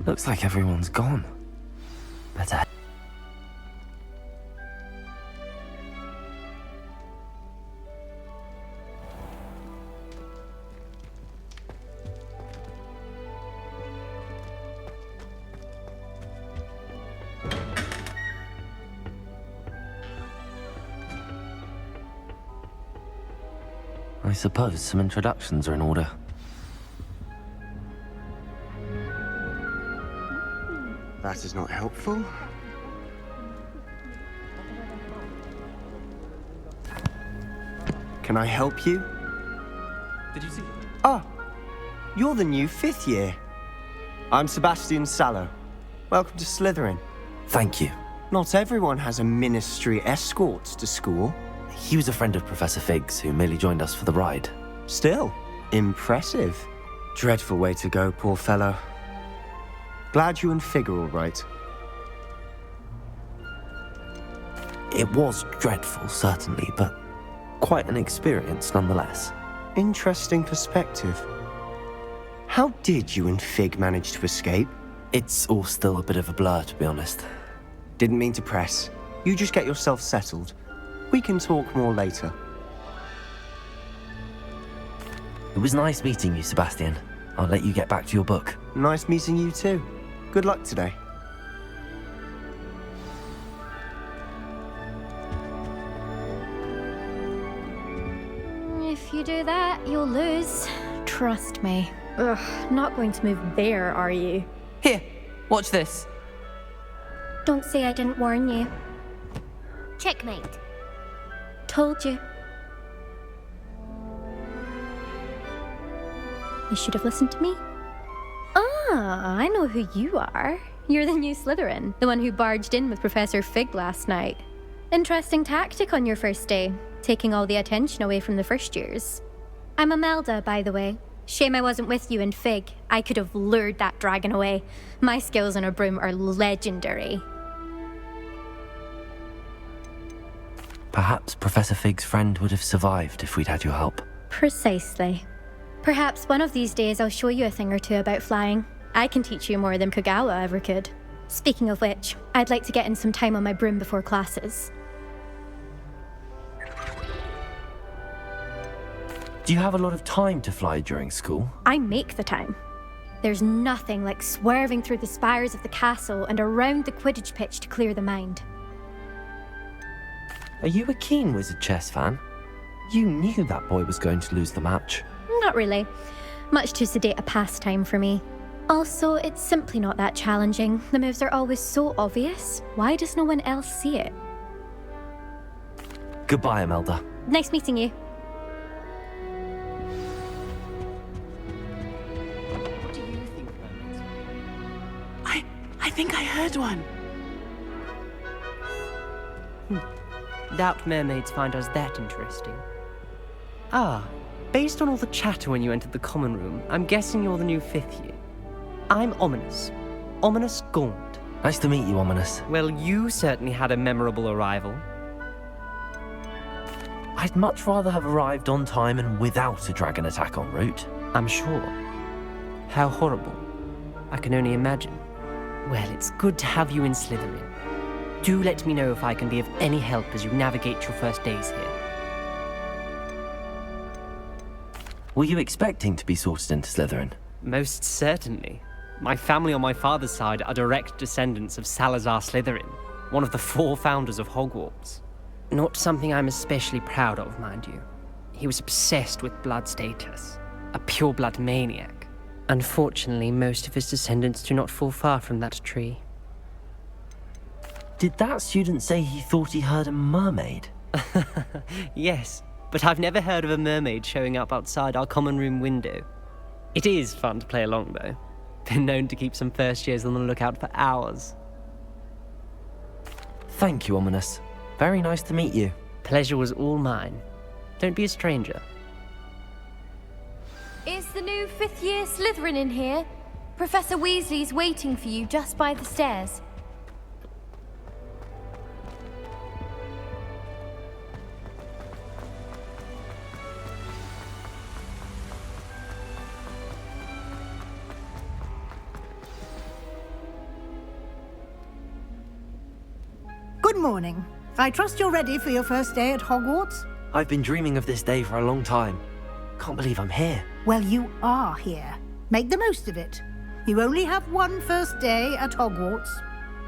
Looks like everyone's gone. Better. I suppose some introductions are in order. That is not helpful. Can I help you? Did you see? Ah, you're the new 5th year. I'm Sebastian Sallow. Welcome to Slytherin. Thank you. Not everyone has a ministry escort to school. He was a friend of Professor Fig's who merely joined us for the ride. Still, impressive. Dreadful way to go, poor fellow. Glad you and Fig are all right. It was dreadful, certainly, but quite an experience nonetheless. Interesting perspective. How did you and Fig manage to escape? It's all still a bit of a blur, to be honest. Didn't mean to press. You just get yourself settled. We can talk more later. It was nice meeting you, Sebastian. I'll let you get back to your book. Nice meeting you too. Good luck today. If you do that, you'll lose. Trust me. Ugh, not going to move there, are you? Here, watch this. Don't say I didn't warn you. Checkmate. Told you. You should have listened to me. Ah, I know who you are. You're the new Slytherin, the one who barged in with Professor Fig last night. Interesting tactic on your first day, taking all the attention away from the first years. I'm Imelda, by the way. Shame I wasn't with you and Fig. I could have lured that dragon away. My skills on a broom are legendary. Perhaps Professor Fig's friend would have survived if we'd had your help. Precisely. Perhaps one of these days I'll show you a thing or two about flying. I can teach you more than Kogawa ever could. Speaking of which, I'd like to get in some time on my broom before classes. Do you have a lot of time to fly during school? I make the time. There's nothing like swerving through the spires of the castle and around the Quidditch pitch to clear the mind. Are you a keen Wizard chess fan? You knew that boy was going to lose the match. Not really. Much too sedate a pastime for me. Also, it's simply not that challenging. The moves are always so obvious. Why does no one else see it? Goodbye, Imelda. Nice meeting you. What do you think, mermaids? I think I heard one. Doubt mermaids find us that interesting. Ah, based on all the chatter when you entered the common room, I'm guessing you're the new 5th year. I'm Ominous. Ominous Gaunt. Nice to meet you, Ominous. Well, you certainly had a memorable arrival. I'd much rather have arrived on time and without a dragon attack en route. I'm sure. How horrible. I can only imagine. Well, it's good to have you in Slytherin. Do let me know if I can be of any help as you navigate your first days here. Were you expecting to be sorted into Slytherin? Most certainly. My family on my father's side are direct descendants of Salazar Slytherin, one of the 4 founders of Hogwarts. Not something I'm especially proud of, mind you. He was obsessed with blood status, a pure-blood maniac. Unfortunately, most of his descendants do not fall far from that tree. Did that student say he thought he heard a mermaid? Yes, but I've never heard of a mermaid showing up outside our common room window. It is fun to play along, though. Been known to keep some first years on the lookout for hours. Thank you, Ominous. Very nice to meet you. Pleasure was all mine. Don't be a stranger. Is the new 5th year Slytherin in here? Professor Weasley's waiting for you just by the stairs. Good morning. I trust you're ready for your first day at Hogwarts? I've been dreaming of this day for a long time. Can't believe I'm here. Well, you are here. Make the most of it. You only have one first day at Hogwarts.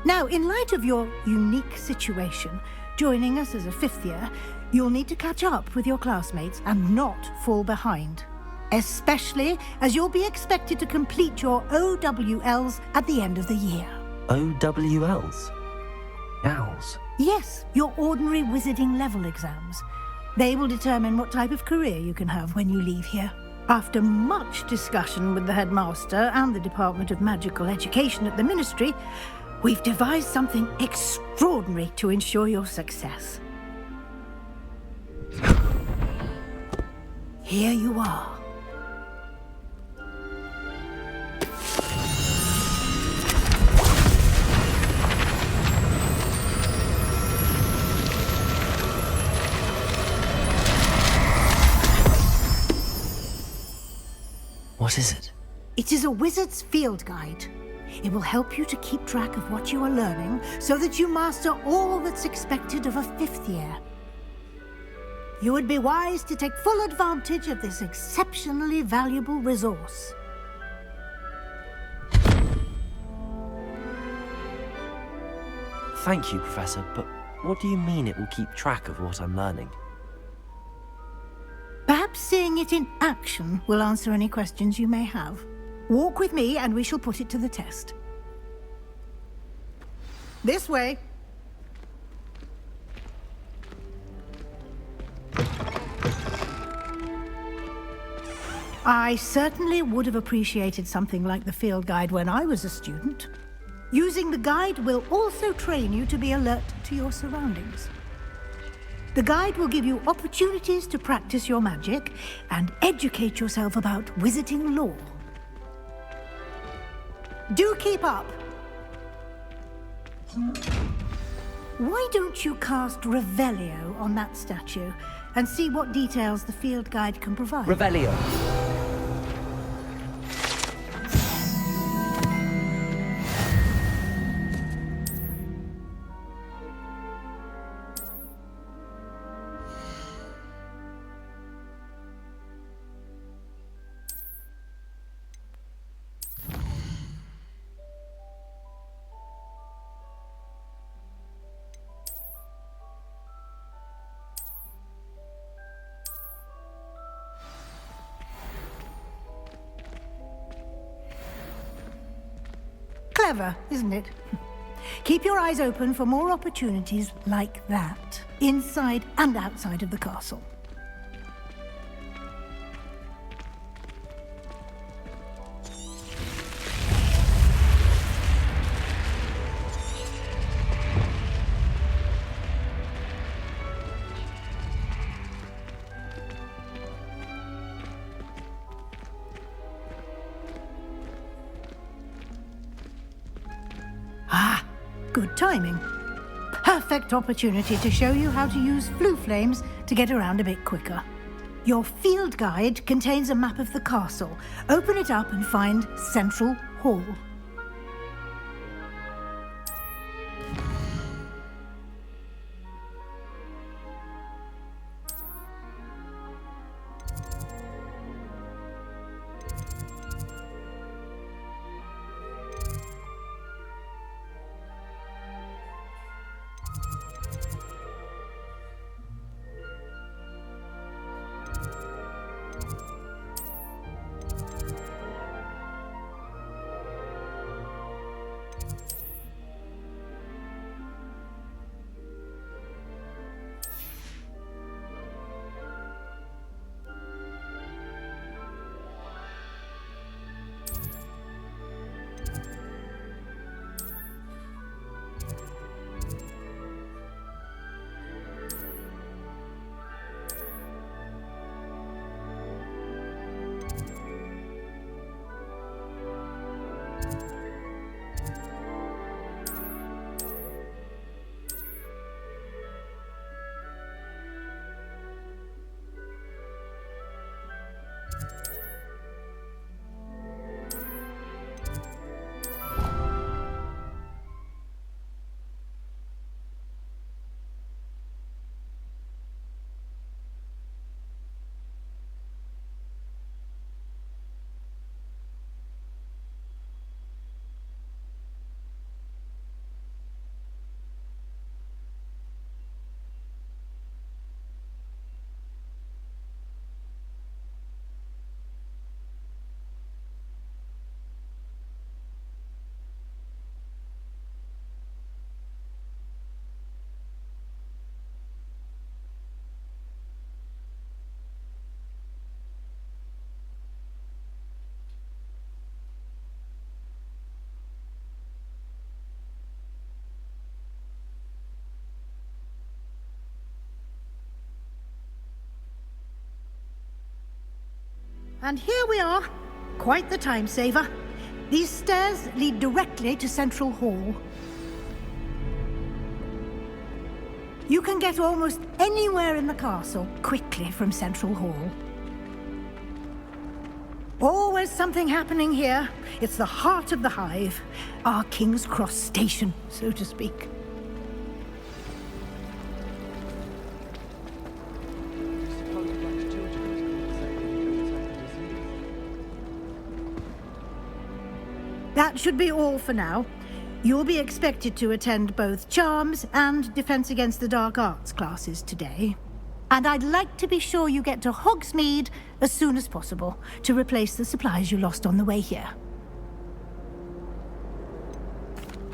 Now, in light of your unique situation, joining us as a fifth year, you'll need to catch up with your classmates and not fall behind. Especially as you'll be expected to complete your OWLs at the end of the year. OWLs? Owls? Yes, your ordinary wizarding level exams. They will determine what type of career you can have when you leave here. After much discussion with the headmaster and the Department of Magical Education at the Ministry, we've devised something extraordinary to ensure your success. Here you are. What is it? It is a wizard's field guide. It will help you to keep track of what you are learning so that you master all that's expected of a fifth year. You would be wise to take full advantage of this exceptionally valuable resource. Thank you, Professor, but what do you mean it will keep track of what I'm learning? Perhaps seeing it in action will answer any questions you may have. Walk with me and we shall put it to the test. This way. I certainly would have appreciated something like the field guide when I was a student. Using the guide will also train you to be alert to your surroundings. The guide will give you opportunities to practice your magic and educate yourself about wizarding lore. Do keep up! Why don't you cast Revelio on that statue and see what details the field guide can provide? Revelio. Clever, isn't it? Keep your eyes open for more opportunities like that, inside and outside of the castle. Ah, good timing. Perfect opportunity to show you how to use flue flames to get around a bit quicker. Your field guide contains a map of the castle. Open it up and find Central Hall. And here we are. Quite the time saver. These stairs lead directly to Central Hall. You can get almost anywhere in the castle quickly from Central Hall. Always something happening here. It's the heart of the hive. Our King's Cross station, so to speak. That should be all for now. You'll be expected to attend both Charms and Defense Against the Dark Arts classes today. And I'd like to be sure you get to Hogsmeade as soon as possible to replace the supplies you lost on the way here.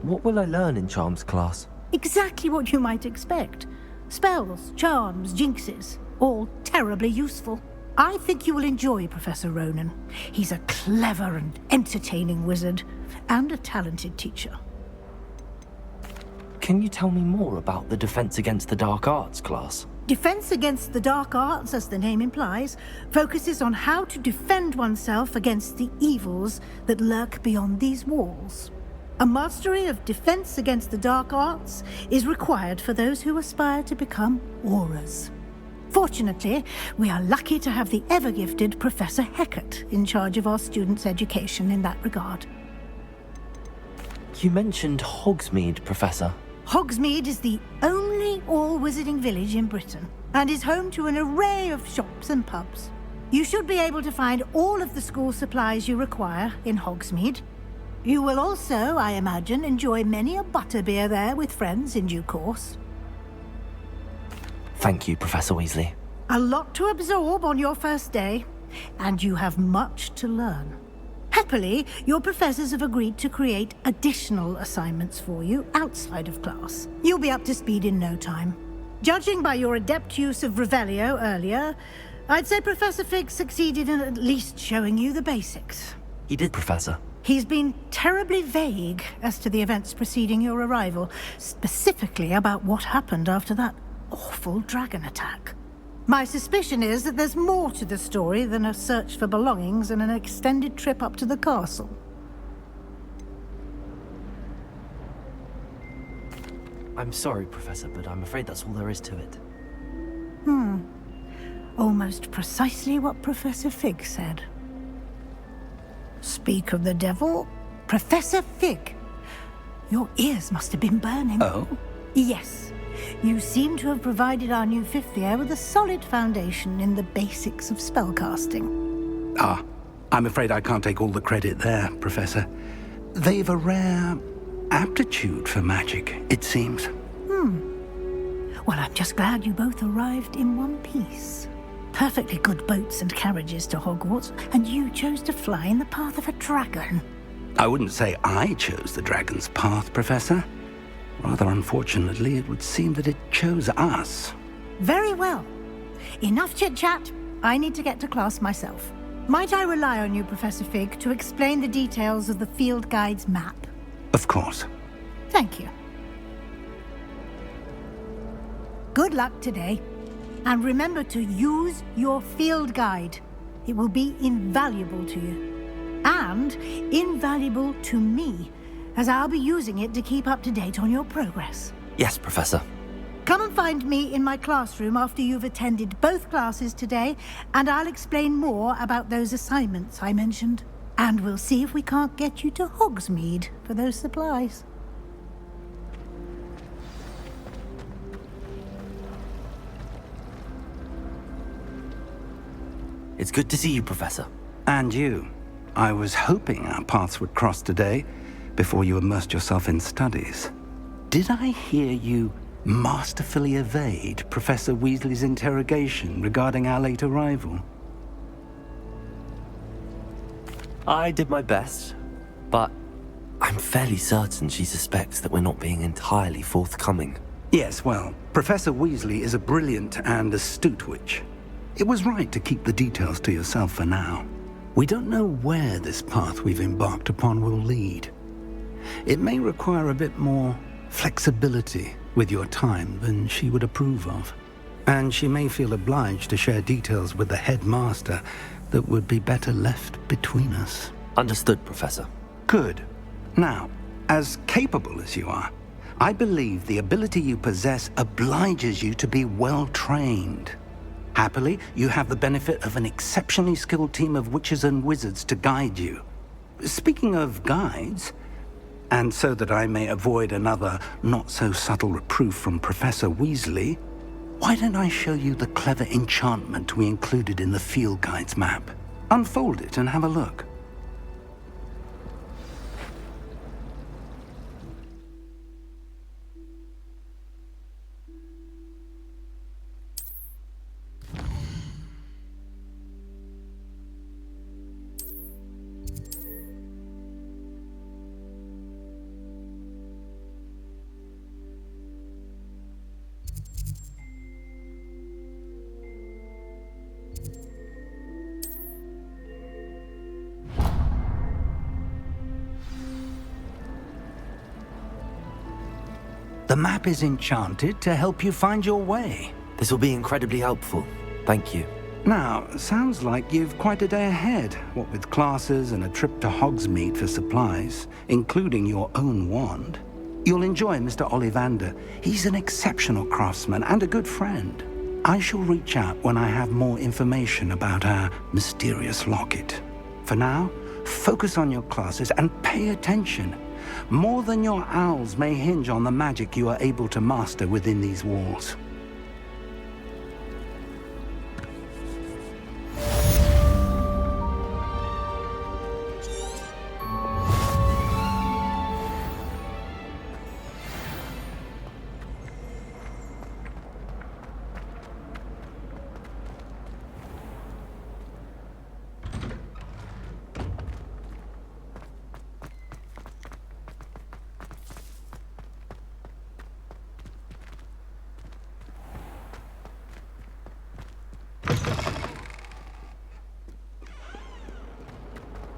What will I learn in Charms class? Exactly what you might expect. Spells, charms, jinxes, all terribly useful. I think you will enjoy Professor Ronan. He's a clever and entertaining wizard, and a talented teacher. Can you tell me more about the Defense Against the Dark Arts class? Defense Against the Dark Arts, as the name implies, focuses on how to defend oneself against the evils that lurk beyond these walls. A mastery of Defense Against the Dark Arts is required for those who aspire to become Auras. Fortunately, we are lucky to have the ever-gifted Professor Hecat in charge of our students' education in that regard. You mentioned Hogsmeade, Professor. Hogsmeade is the only all-wizarding village in Britain, and is home to an array of shops and pubs. You should be able to find all of the school supplies you require in Hogsmeade. You will also, I imagine, enjoy many a butterbeer there with friends in due course. Thank you, Professor Weasley. A lot to absorb on your first day, and you have much to learn. Happily, your professors have agreed to create additional assignments for you outside of class. You'll be up to speed in no time. Judging by your adept use of Revelio earlier, I'd say Professor Fig succeeded in at least showing you the basics. He did, Professor. He's been terribly vague as to the events preceding your arrival, specifically about what happened after that awful dragon attack. My suspicion is that there's more to the story than a search for belongings and an extended trip up to the castle. I'm sorry, Professor, but I'm afraid that's all there is to it. Almost precisely what Professor Fig said. Speak of the devil, Professor Fig. Your ears must have been burning. Oh? Yes. You seem to have provided our new fifth year with a solid foundation in the basics of spellcasting. Ah, I'm afraid I can't take all the credit there, Professor. They've a rare aptitude for magic, it seems. Well, I'm just glad you both arrived in one piece. Perfectly good boats and carriages to Hogwarts, and you chose to fly in the path of a dragon. I wouldn't say I chose the dragon's path, Professor. Rather unfortunately, it would seem that it chose us. Very well. Enough chit-chat. I need to get to class myself. Might I rely on you, Professor Fig, to explain the details of the field guide's map? Of course. Thank you. Good luck today. And remember to use your field guide. It will be invaluable to you. And invaluable to me, as I'll be using it to keep up to date on your progress. Yes, Professor. Come and find me in my classroom after you've attended both classes today, and I'll explain more about those assignments I mentioned. And we'll see if we can't get you to Hogsmeade for those supplies. It's good to see you, Professor. And you. I was hoping our paths would cross today, before you immersed yourself in studies. Did I hear you masterfully evade Professor Weasley's interrogation regarding our late arrival? I did my best, but I'm fairly certain she suspects that we're not being entirely forthcoming. Yes, well, Professor Weasley is a brilliant and astute witch. It was right to keep the details to yourself for now. We don't know where this path we've embarked upon will lead. It may require a bit more flexibility with your time than she would approve of. And she may feel obliged to share details with the headmaster that would be better left between us. Understood, Professor. Good. Now, as capable as you are, I believe the ability you possess obliges you to be well trained. Happily, you have the benefit of an exceptionally skilled team of witches and wizards to guide you. Speaking of guides, and so that I may avoid another not-so-subtle reproof from Professor Weasley, why don't I show you the clever enchantment we included in the field guide's map? Unfold it and have a look. The map is enchanted to help you find your way. This will be incredibly helpful. Thank you. Now, sounds like you've quite a day ahead, what with classes and a trip to Hogsmeade for supplies, including your own wand. You'll enjoy Mr. Ollivander. He's an exceptional craftsman and a good friend. I shall reach out when I have more information about our mysterious locket. For now, focus on your classes and pay attention. More than your owls may hinge on the magic you are able to master within these walls.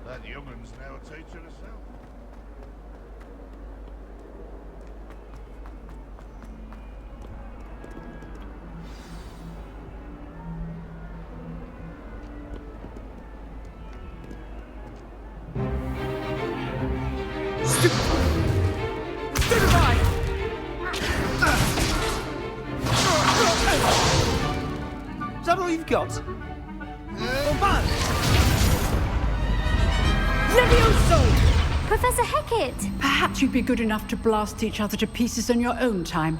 That young'un's now a teacher herself. Is that all you've got? Professor Hecat! Perhaps you'd be good enough to blast each other to pieces in your own time.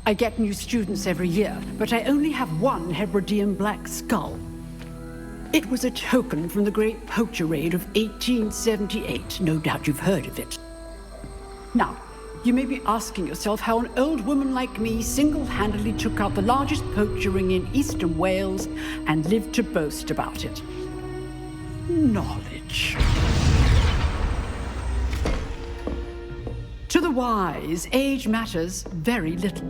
I get new students every year, but I only have one Hebridean black skull. It was a token from the Great Poacher Raid of 1878. No doubt you've heard of it. Now, you may be asking yourself how an old woman like me single-handedly took out the largest poacher ring in eastern Wales and lived to boast about it. Knowledge. To the wise, age matters very little.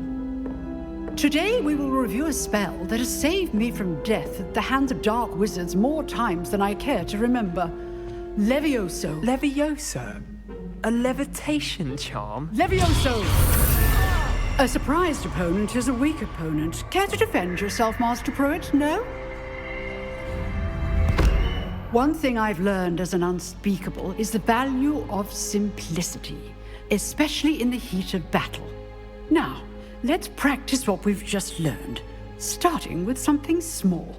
Today we will review a spell that has saved me from death at the hands of dark wizards more times than I care to remember. Levioso. Levioso? A levitation charm? Levioso! A surprised opponent is a weak opponent. Care to defend yourself, Master Pruitt? No? One thing I've learned as an unspeakable is the value of simplicity, especially in the heat of battle. Now, let's practice what we've just learned, starting with something small.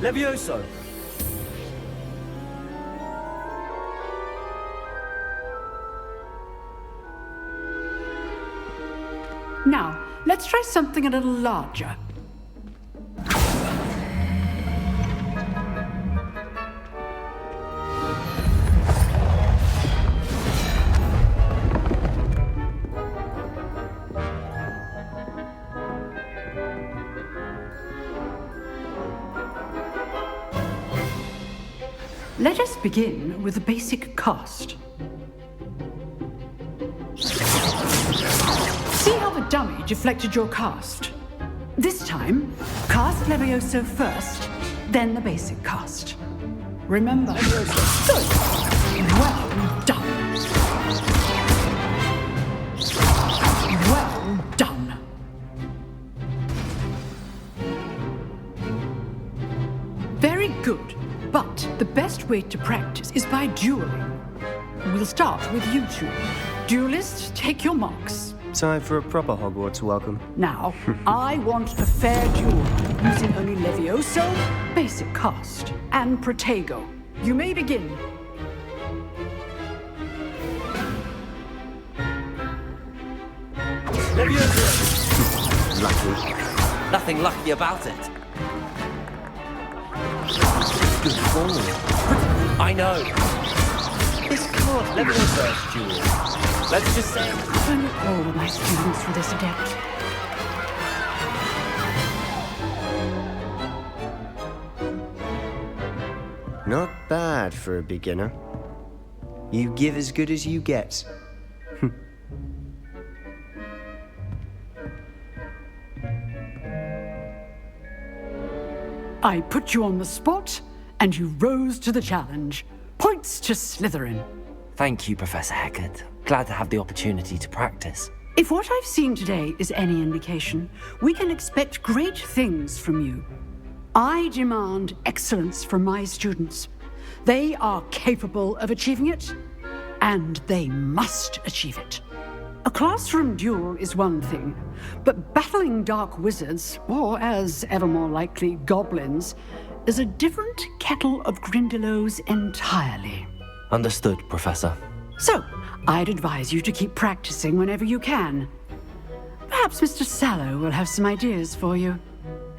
Levioso! Now, let's try something a little larger. Let us begin with the basic cast. See how the dummy deflected your cast? This time, cast Levioso first, then the basic cast. Remember, good. Well done. Well done. Very good. But the best way to practice is by dueling. We'll start with you two. Duelists, take your marks. Time for a proper Hogwarts welcome. Now, I want a fair duel, using only Levioso, basic cast, and Protego. You may begin. Lucky. Nothing lucky about it. Good form. I know. This can't Leviosa's duel. Let's just say... Turn all of my students for this adept. Not bad for a beginner. You give as good as you get. I put you on the spot, and you rose to the challenge. Points to Slytherin. Thank you, Professor Hecat. Glad to have the opportunity to practice. If what I've seen today is any indication, we can expect great things from you. I demand excellence from my students. They are capable of achieving it, and they must achieve it. A classroom duel is one thing, but battling dark wizards, or as ever more likely, goblins, is a different kettle of Grindylows entirely. Understood, Professor. So, I'd advise you to keep practicing whenever you can. Perhaps Mr. Sallow will have some ideas for you.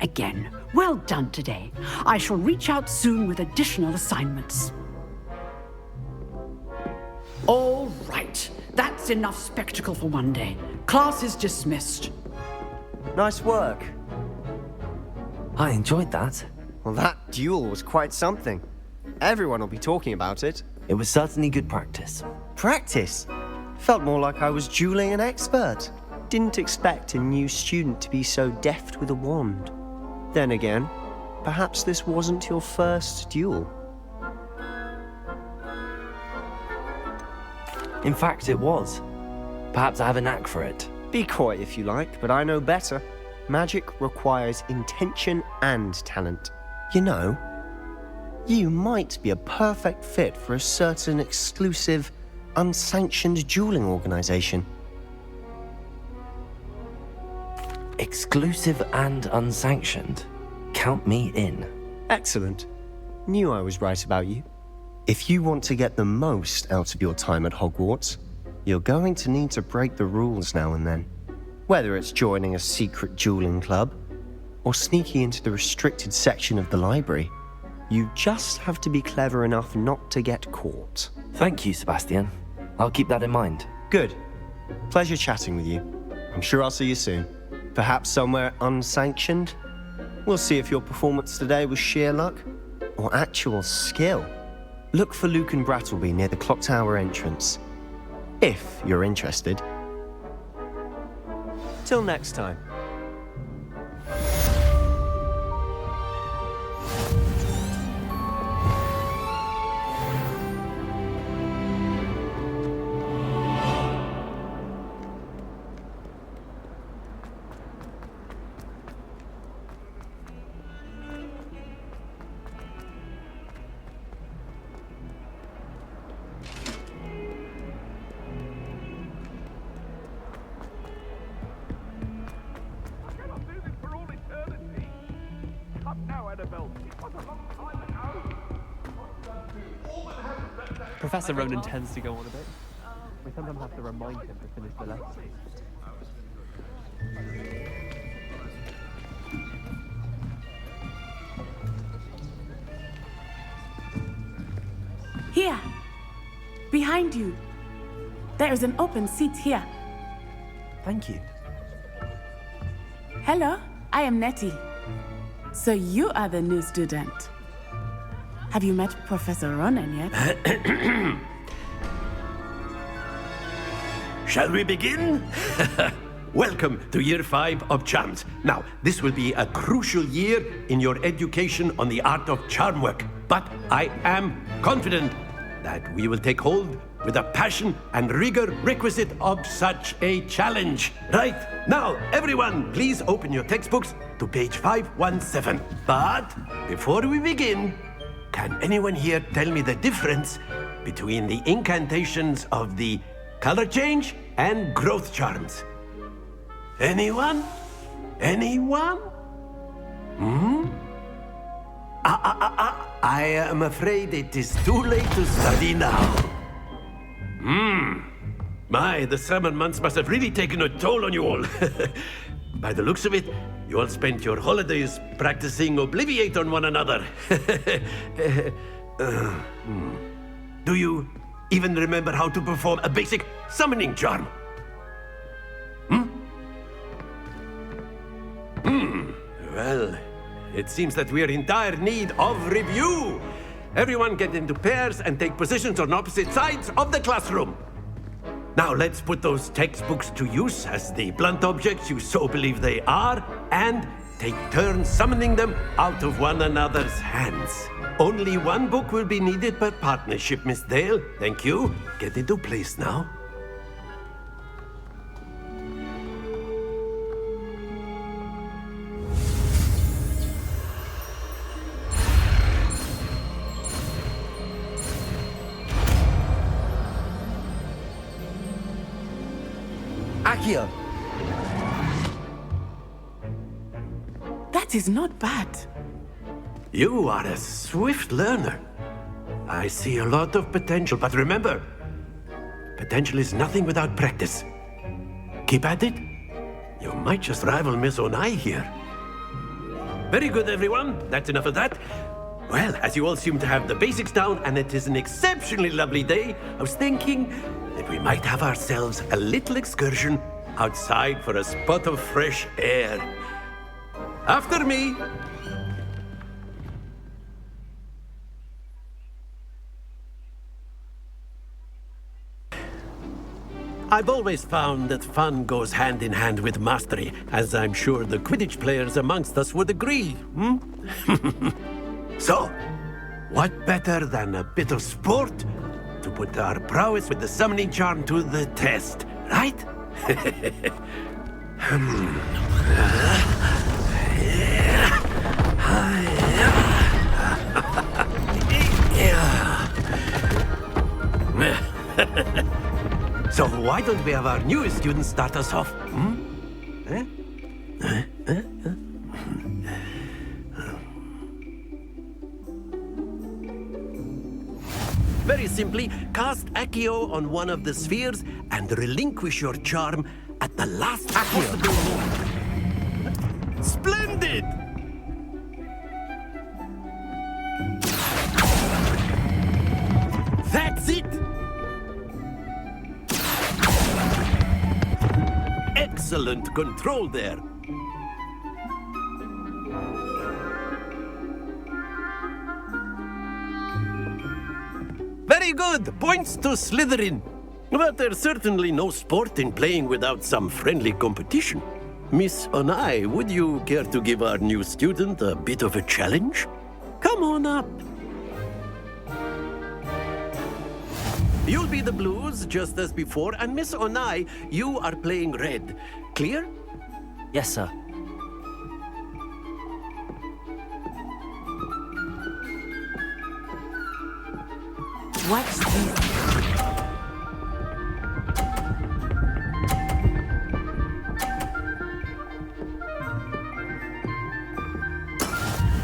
Again, well done today. I shall reach out soon with additional assignments. All right. That's enough spectacle for one day. Class is dismissed. Nice work. I enjoyed that. Well, that duel was quite something. Everyone will be talking about it. It was certainly good practice. Practice? Felt more like I was dueling an expert. Didn't expect a new student to be so deft with a wand. Then again, perhaps this wasn't your first duel. In fact, it was. Perhaps I have a knack for it. Be coy if you like, but I know better. Magic requires intention and talent. You know, you might be a perfect fit for a certain exclusive, unsanctioned dueling organization. Exclusive and unsanctioned? Count me in. Excellent. Knew I was right about you. If you want to get the most out of your time at Hogwarts, you're going to need to break the rules now and then. Whether it's joining a secret dueling club, or sneaking into the restricted section of the library, you just have to be clever enough not to get caught. Thank you, Sebastian. I'll keep that in mind. Good. Pleasure chatting with you. I'm sure I'll see you soon. Perhaps somewhere unsanctioned? We'll see if your performance today was sheer luck, or actual skill. Look for Luke and Brattleby near the clock tower entrance, if you're interested. Till next time. Professor Ronan tends to go on a bit. We sometimes have to remind him to finish the lesson. Here, behind you. There is an open seat here. Thank you. Hello, I am Nettie. So you are the new student. Have you met Professor Ronan yet? Shall we begin? welcome to Year 5 of Charms. Now, this will be a crucial year in your education on the art of charm work. But I am confident that we will take hold with the passion and rigor requisite of such a challenge. Right, now, everyone, please open your textbooks to page 517. But before we begin, can anyone here tell me the difference between the incantations of the color change and growth charms? Anyone? Anyone? I am afraid it is too late to study now. My, the summer months must have really taken a toll on you all. By the looks of it, you all spent your holidays practicing Obliviate on one another. Do you even remember how to perform a basic summoning charm? Well, it seems that we are in dire need of review. Everyone get into pairs and take positions on opposite sides of the classroom. Now let's put those textbooks to use as the blunt objects you so believe they are, and take turns summoning them out of one another's hands. Only one book will be needed per partnership, Miss Dale. Thank you. Get into place now. Accio! That is not bad. You are a swift learner. I see a lot of potential, but remember, potential is nothing without practice. Keep at it. You might just rival Miss Onai here. Very good, everyone. That's enough of that. Well, as you all seem to have the basics down, and it is an exceptionally lovely day, I was thinking that we might have ourselves a little excursion outside for a spot of fresh air. After me. I've always found that fun goes hand in hand with mastery, as I'm sure the Quidditch players amongst us would agree. So, what better than a bit of sport to put our prowess with the summoning charm to the test, right? So why don't we have our newest student start us off? Very simply, cast Accio on one of the spheres and relinquish your charm at the last possible moment. Splendid! That's it! Excellent control there. Very good! Points to Slytherin. But there's certainly no sport in playing without some friendly competition. Miss Onai, would you care to give our new student a bit of a challenge? Come on up. You'll be the blues, just as before, and Miss Onai, you are playing red. Clear? Yes, sir. Watch this.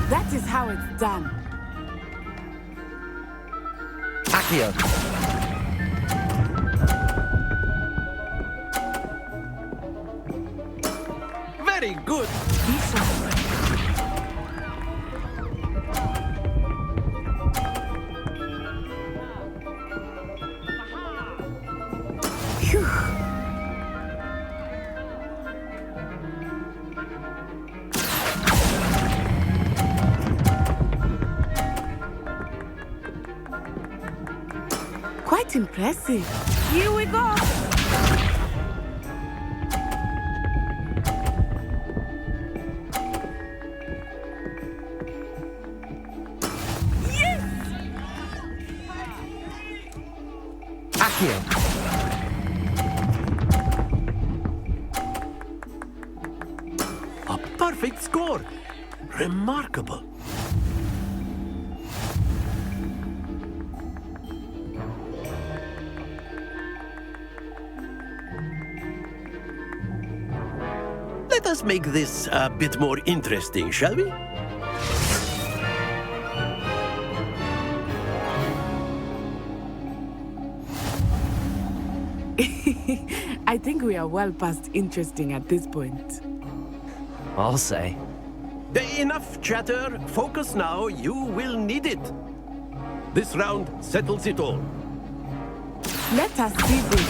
That is how it's done. Accio! Very good. Quite impressive. Here we go. Accio. A perfect score. Remarkable. Let us make this a bit more interesting, shall we? I think we are well past interesting at this point. I'll say. Enough chatter. Focus now. You will need it. This round settles it all. Let us see this.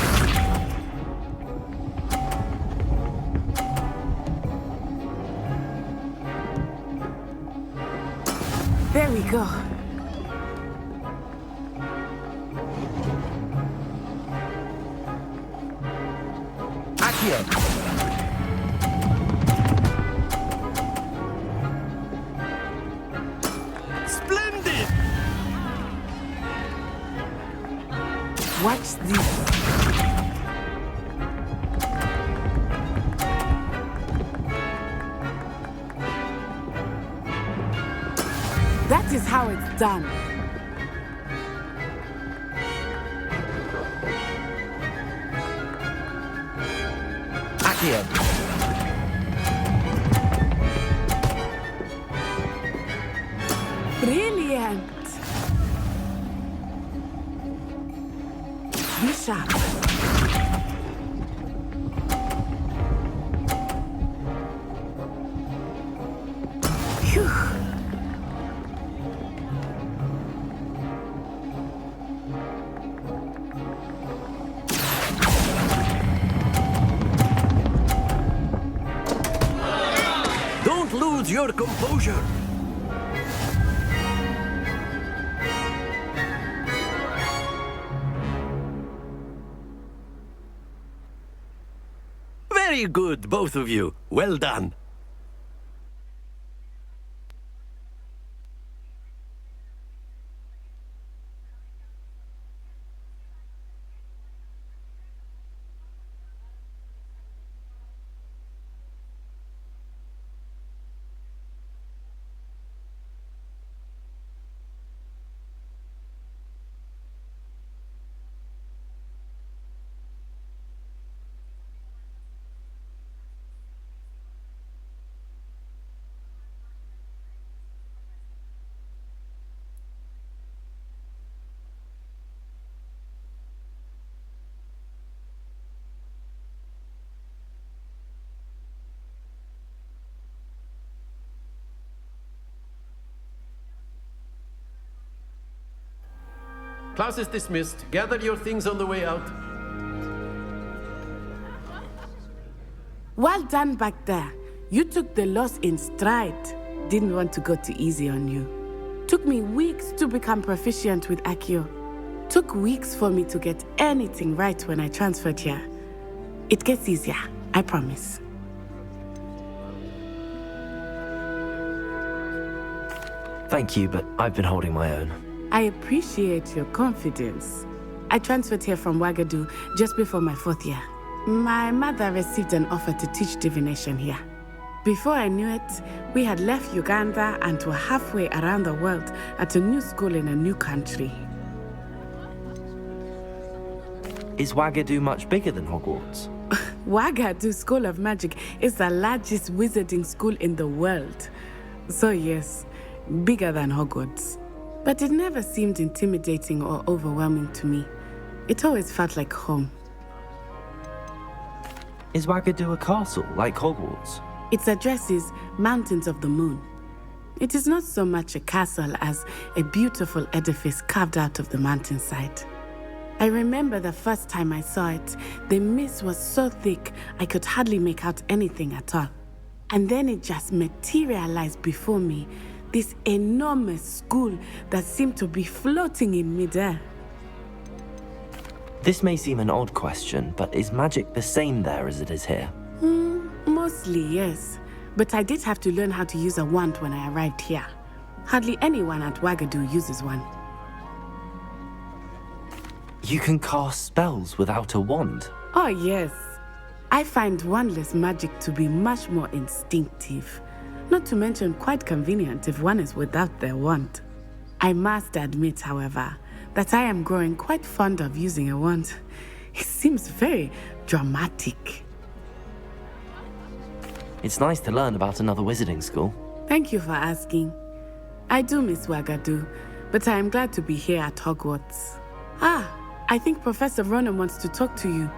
There we go. Accio. Splendid! Watch this. That is how it's done. Accio. Brilliant. Be sharp. Phew. Don't lose your composure. Very good, both of you. Well done. Class is dismissed. Gather your things on the way out. Well done back there. You took the loss in stride. Didn't want to go too easy on you. Took me weeks to become proficient with Accio. Took weeks for me to get anything right when I transferred here. It gets easier, I promise. Thank you, but I've been holding my own. I appreciate your confidence. I transferred here from Wagadu just before my 4th year. My mother received an offer to teach divination here. Before I knew it, we had left Uganda and were halfway around the world at a new school in a new country. Is Wagadu much bigger than Hogwarts? Wagadu School of Magic is the largest wizarding school in the world. So yes, bigger than Hogwarts. But it never seemed intimidating or overwhelming to me. It always felt like home. Is Wagadu a castle, like Hogwarts? Its address is Mountains of the Moon. It is not so much a castle as a beautiful edifice carved out of the mountainside. I remember the first time I saw it, the mist was so thick I could hardly make out anything at all. And then it just materialized before me, this enormous school that seemed to be floating in midair. This may seem an odd question, but is magic the same there as it is here? Mostly, yes. But I did have to learn how to use a wand when I arrived here. Hardly anyone at Wagadu uses one. You can cast spells without a wand. Oh, yes. I find wandless magic to be much more instinctive. Not to mention quite convenient if one is without their wand. I must admit, however, that I am growing quite fond of using a wand. It seems very dramatic. It's nice to learn about another wizarding school. Thank you for asking. I do miss Wagadu, but I am glad to be here at Hogwarts. Ah, I think Professor Ronan wants to talk to you.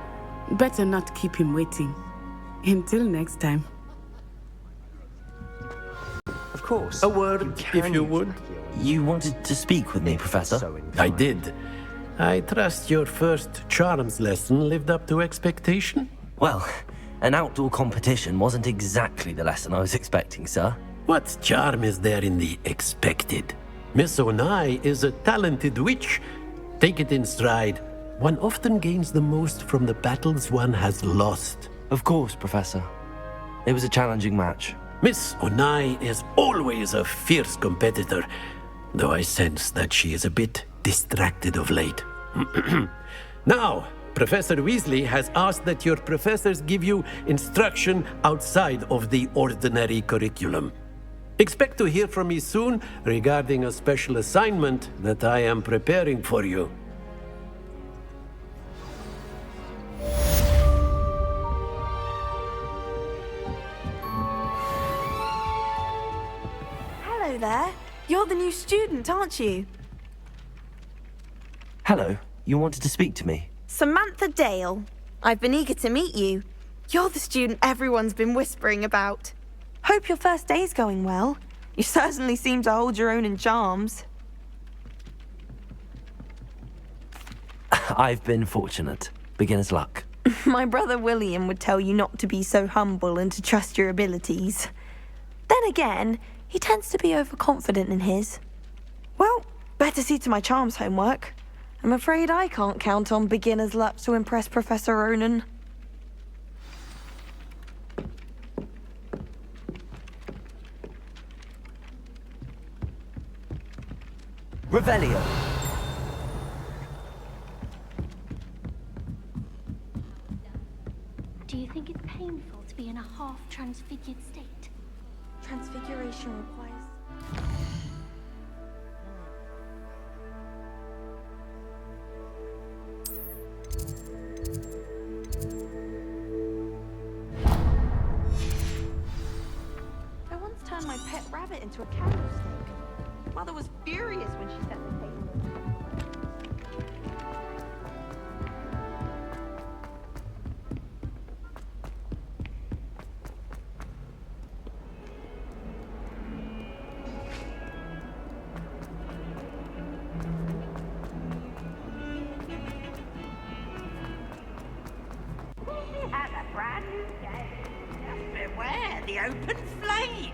Better not keep him waiting. Until next time. Of course. A word, if you would. You wanted to speak with me, Professor? I did. I trust your first charms lesson lived up to expectation? Well, an outdoor competition wasn't exactly the lesson I was expecting, sir. What charm is there in the expected? Miss Onai is a talented witch. Take it in stride. One often gains the most from the battles one has lost. Of course, Professor. It was a challenging match. Miss Onai is always a fierce competitor, though I sense that she is a bit distracted of late. Now, Professor Weasley has asked that your professors give you instruction outside of the ordinary curriculum. Expect to hear from me soon regarding a special assignment that I am preparing for you. Hello there. You're the new student, aren't you? Hello, you wanted to speak to me? Samantha Dale. I've been eager to meet you. You're the student everyone's been whispering about. Hope your first day's going well. You certainly seem to hold your own in charms. I've been fortunate. Beginner's luck. My brother William would tell you not to be so humble and to trust your abilities. Then again, he tends to be overconfident in his. Well, better see to my charms homework. I'm afraid I can't count on beginner's luck to impress Professor Ronan. Revelio. Do you think it's painful to be in a half-transfigured state? Transfiguration requires... I once turned my pet rabbit into a candlestick. Mother was furious when she set the table. Has a brand new day. Just beware the open flame.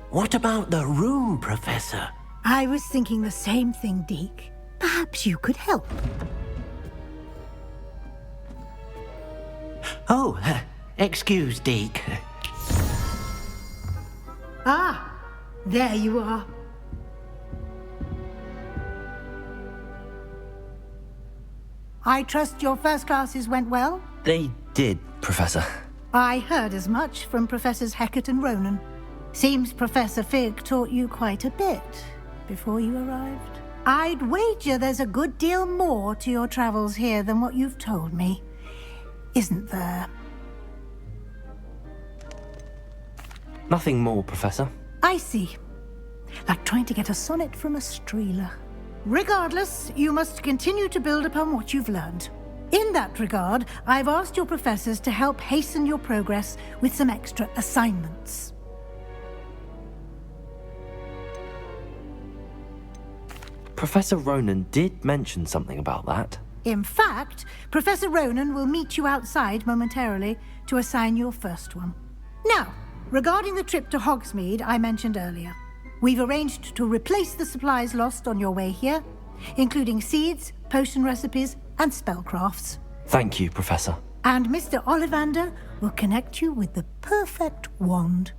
What about the room, Professor? I was thinking the same thing, Deke. Perhaps you could help. Oh, excuse, Deke. Ah, there you are. I trust your first classes went well? They did, Professor. I heard as much from Professors Hecat and Ronan. Seems Professor Fig taught you quite a bit before you arrived. I'd wager there's a good deal more to your travels here than what you've told me. Isn't there? Nothing more, Professor. I see. Like trying to get a sonnet from a streeler. Regardless, you must continue to build upon what you've learned. In that regard, I've asked your professors to help hasten your progress with some extra assignments. Professor Ronan did mention something about that. In fact, Professor Ronan will meet you outside momentarily to assign your first one. Now, regarding the trip to Hogsmeade I mentioned earlier. We've arranged to replace the supplies lost on your way here, including seeds, potion recipes, and spellcrafts. Thank you, Professor. And Mr. Ollivander will connect you with the perfect wand.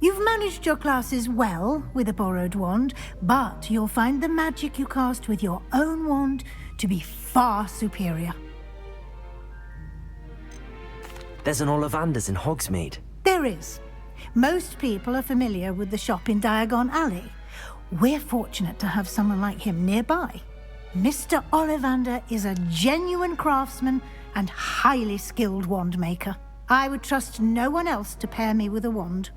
You've managed your classes well with a borrowed wand, but you'll find the magic you cast with your own wand to be far superior. There's an Ollivander's in Hogsmeade. There is. Most people are familiar with the shop in Diagon Alley. We're fortunate to have someone like him nearby. Mr. Ollivander is a genuine craftsman and highly skilled wand maker. I would trust no one else to pair me with a wand.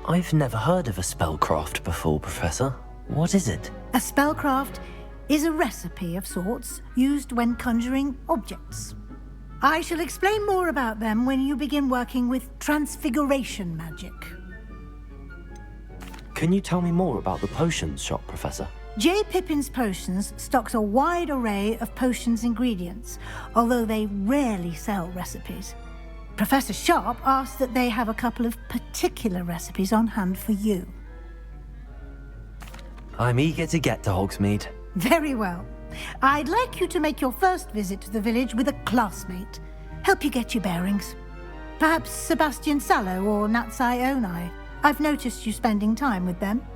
I've never heard of a spellcraft before, Professor. What is it? A spellcraft is a recipe of sorts used when conjuring objects. I shall explain more about them when you begin working with transfiguration magic. Can you tell me more about the potions shop, Professor? J. Pippin's Potions stocks a wide array of potions ingredients, although they rarely sell recipes. Professor Sharp asked that they have a couple of particular recipes on hand for you. I'm eager to get to Hogsmeade. Very well. I'd like you to make your first visit to the village with a classmate. Help you get your bearings. Perhaps Sebastian Sallow or Natsai Onai. I've noticed you spending time with them.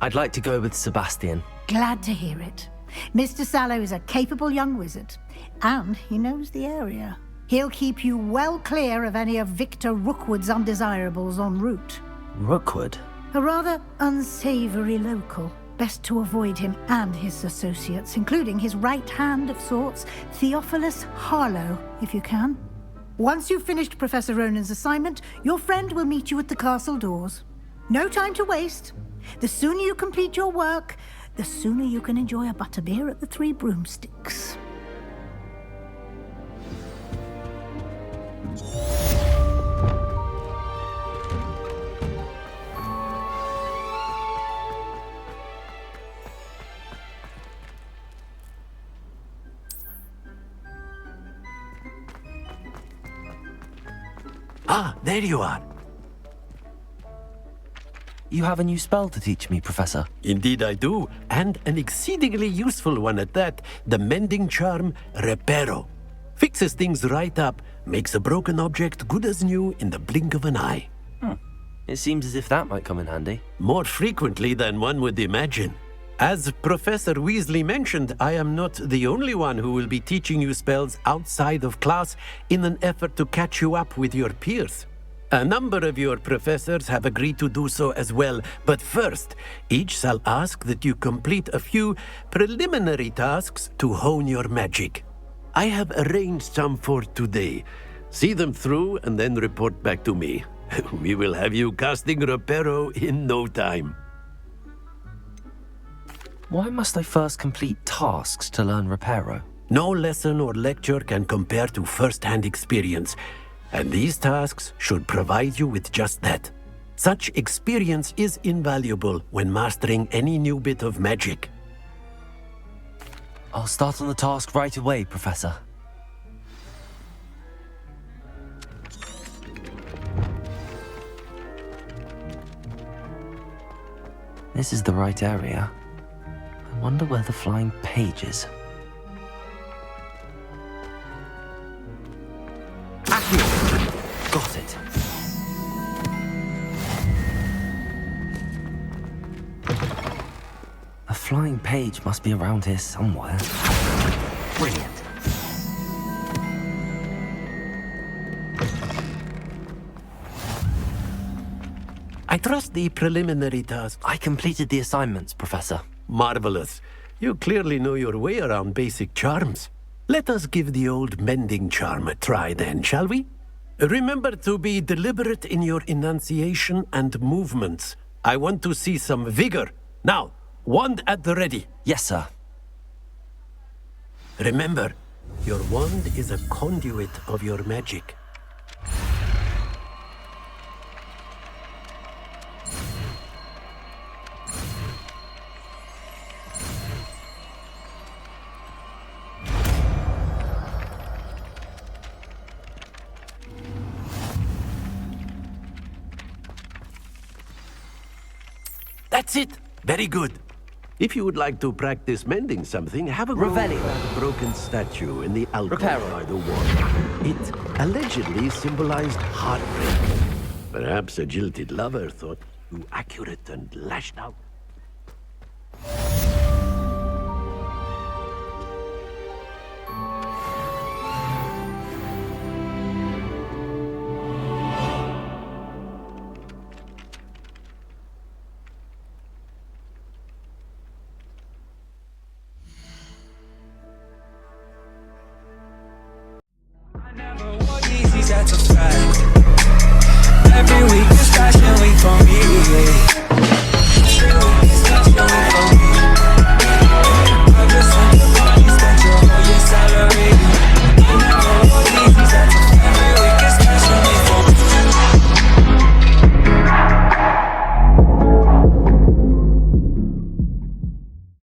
I'd like to go with Sebastian. Glad to hear it. Mr. Sallow is a capable young wizard, and he knows the area. He'll keep you well clear of any of Victor Rookwood's undesirables en route. Rookwood? A rather unsavory local. Best to avoid him and his associates, including his right hand of sorts, Theophilus Harlow, if you can. Once you've finished Professor Ronan's assignment, your friend will meet you at the castle doors. No time to waste. The sooner you complete your work, the sooner you can enjoy a butterbeer at the Three Broomsticks. Ah, there you are. You have a new spell to teach me, Professor. Indeed I do, and an exceedingly useful one at that. The mending charm, Reparo. Fixes things right up, makes a broken object good as new in the blink of an eye. It seems as if that might come in handy. More frequently than one would imagine. As Professor Weasley mentioned, I am not the only one who will be teaching you spells outside of class in an effort to catch you up with your peers. A number of your professors have agreed to do so as well, but first, each shall ask that you complete a few preliminary tasks to hone your magic. I have arranged some for today. See them through and then report back to me. We will have you casting Reparo in no time. Why must I first complete tasks to learn Reparo? No lesson or lecture can compare to first-hand experience, and these tasks should provide you with just that. Such experience is invaluable when mastering any new bit of magic. I'll start on the task right away, Professor. This is the right area. I wonder where the flying page is. Got it. A flying page must be around here somewhere. Brilliant. I trust the preliminary task. I completed the assignments, Professor. Marvelous. You clearly know your way around basic charms. Let us give the old mending charm a try then, shall we? Remember to be deliberate in your enunciation and movements. I want to see some vigor. Now, wand at the ready. Yes, sir. Remember, your wand is a conduit of your magic. That's it. Very good. If you would like to practice mending something, have a go Revelio. at that broken statue in the alcove Reparo. by the wall. It allegedly symbolized heartbreak. Perhaps a jilted lover thought you accurate and lashed out. Every week is fashion week for me.